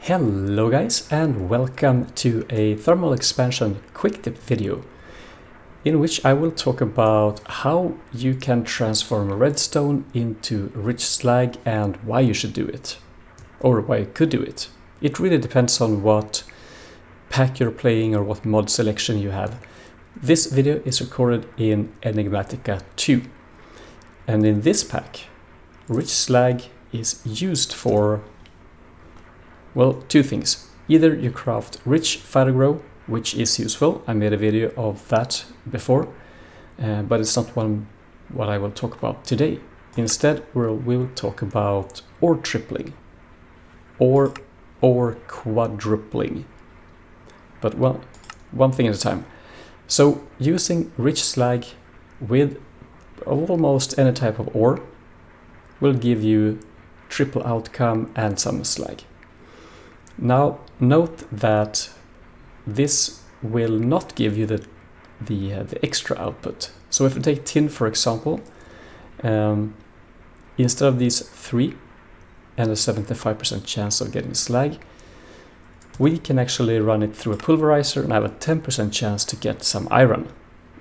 Hello guys, and welcome to a thermal expansion quick tip video in which I will talk about how you can transform redstone into rich slag and why you should do it, or why you could do it. It really depends on what pack you're playing or what mod selection you have. This video is recorded in Enigmatica 2, and in this pack rich slag is used for, well, two things. Either you craft rich firegrow, which is useful. I made a video of that before, but it's not what I will talk about today. Instead, we'll talk about ore tripling or quadrupling. But one thing at a time. So using rich slag with almost any type of ore will give you triple outcome and some slag. Now note that this will not give you the extra output. So if we take tin for example, instead of these 3 and a 75% chance of getting slag, we can actually run it through a pulverizer and have a 10% chance to get some iron.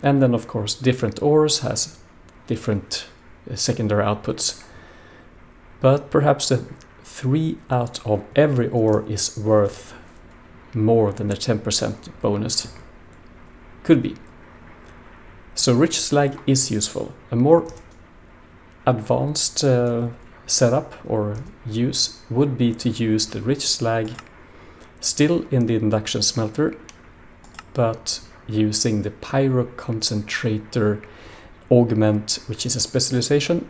And then of course different ores has different secondary outputs. But perhaps the 3 out of every ore is worth more than the 10% bonus could be. So rich slag is useful. A more advanced setup or use would be to use the rich slag still in the induction smelter, but using the pyro concentrator augment, which is a specialization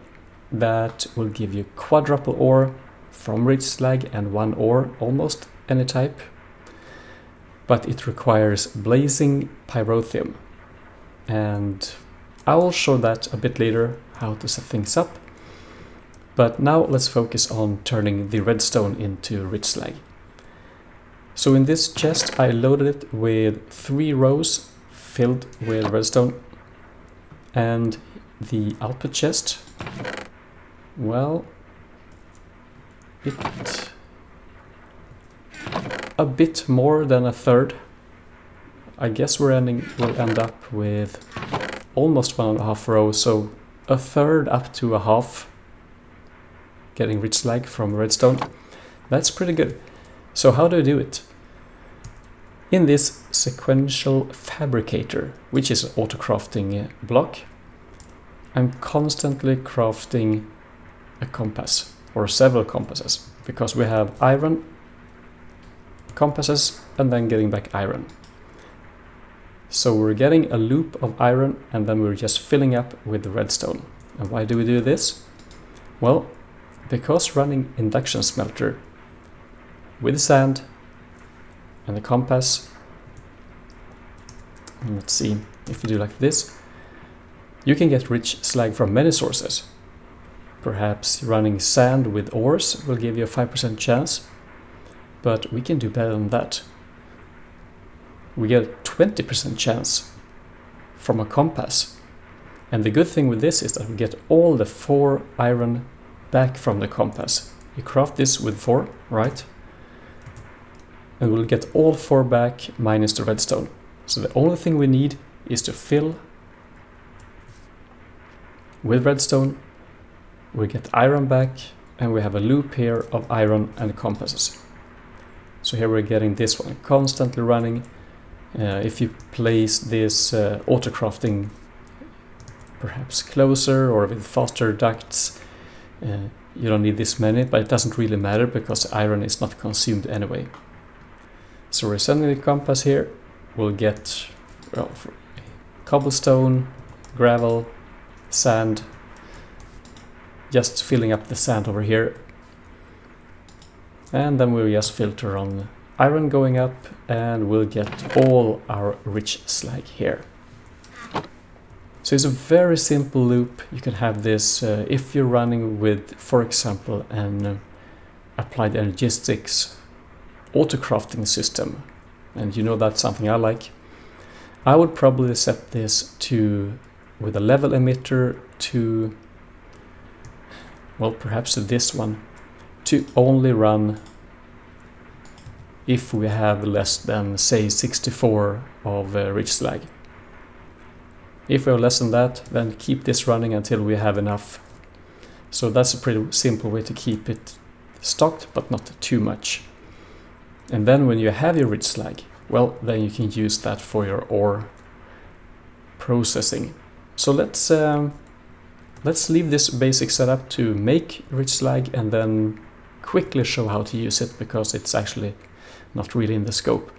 that will give you quadruple ore from rich slag and 1 ore, almost any type, but it requires blazing pyrotheum, and I will show that a bit later how to set things up. But now let's focus on turning the redstone into rich slag. So in this chest I loaded it with 3 rows filled with redstone, and the output chest, well, a bit more than a third. I guess we'll end up with almost 1.5 rows, so a third up to a half getting rich slag from redstone. That's pretty good. So how do I do it? In this sequential fabricator, which is an auto crafting block, I'm constantly crafting a compass, or several compasses, because we have iron compasses and then getting back iron. So we're getting a loop of iron and then we're just filling up with redstone. And why do we do this? Well, because running induction smelter with sand and the compass, and let's see, if you do like this, you can get rich slag from many sources. Perhaps running sand with ores will give you a 5% chance, but we can do better than that. We get a 20% chance from a compass. And the good thing with this is that we get all the 4 iron back from the compass. You craft this with 4, right? And we'll get all 4 back minus the redstone. So the only thing we need is to fill with redstone. We get iron back, and we have a loop here of iron and compasses. So here we're getting this one constantly running. If you place this auto crafting perhaps closer or with faster ducts, you don't need this many, but it doesn't really matter because the iron is not consumed anyway. So we're sending the compass here. We'll get, well, cobblestone, gravel, sand, just filling up the sand over here, and then we'll just filter on iron going up, and we'll get all our rich slag here. So it's a very simple loop. You can have this if you're running with, for example, an applied energistics auto crafting system, and you know that's something I like. I would probably set this to, with a level emitter, to, well, perhaps this one, to only run if we have less than, say, 64 of Rich Slag. If we have less than that, then keep this running until we have enough. So that's a pretty simple way to keep it stocked, but not too much. And then when you have your Rich Slag, well, then you can use that for your ore processing. So let's leave this basic setup to make Rich Slag and then quickly show how to use it, because it's actually not really in the scope.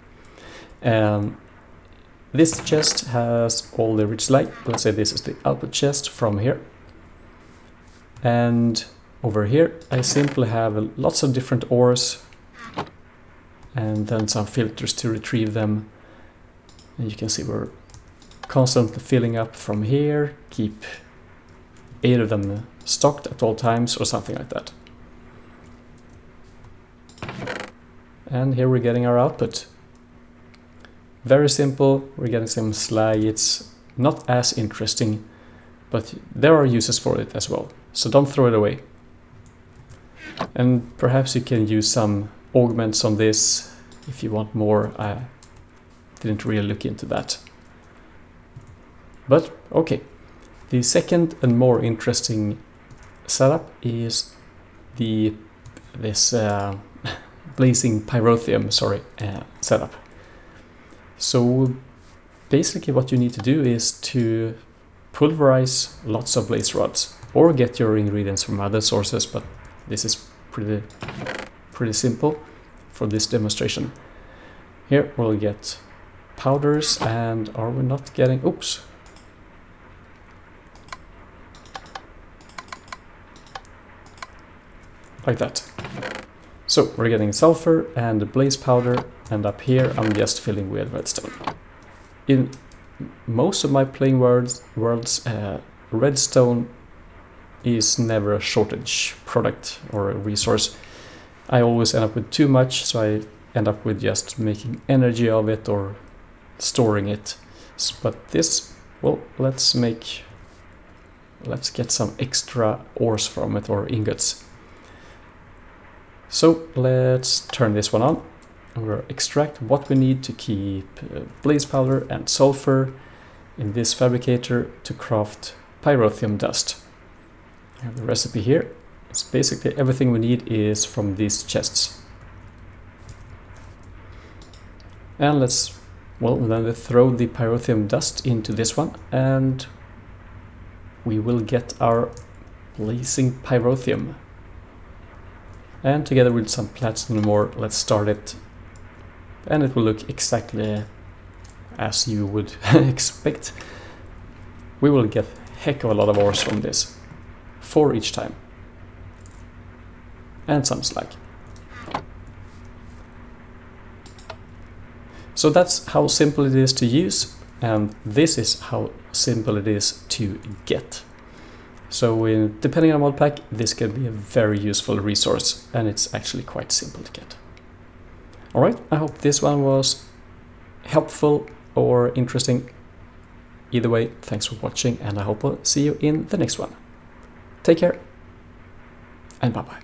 This chest has all the Rich Slag. Let's say this is the output chest from here. And over here I simply have lots of different ores and then some filters to retrieve them. And you can see we're constantly filling up from here, keep 8 of them stocked at all times or something like that. And here we're getting our output. Very simple, we're getting some slag. It's not as interesting, but there are uses for it as well, so don't throw it away. And perhaps you can use some augments on this if you want more. I didn't really look into that. But okay, the second and more interesting setup is this blazing pyrotheum setup. So basically what you need to do is to pulverize lots of blaze rods or get your ingredients from other sources, but this is pretty simple for this demonstration. Here we'll get powders, and are we not getting, oops, like that. So we're getting sulfur and blaze powder, and up here I'm just filling with redstone. In most of my playing worlds, redstone is never a shortage product or a resource. I always end up with too much, so I end up with just making energy of it or storing it. But this, well, let's get some extra ores from it, or ingots. So let's turn this one on and we'll extract what we need to keep blaze powder and sulfur in this fabricator to craft pyrotheum dust. I have the recipe here. It's basically everything we need is from these chests. And let's, well, then throw the pyrotheum dust into this one and we will get our blazing pyrotheum. And together with some platinum ore, let's start it. And it will look exactly as you would expect. We will get a heck of a lot of ores from this, 4 each time. And some slag. So that's how simple it is to use, and this is how simple it is to get. So depending on mod pack, this can be a very useful resource, and it's actually quite simple to get. Alright, I hope this one was helpful or interesting. Either way, thanks for watching, and I hope I'll see you in the next one. Take care, and bye-bye.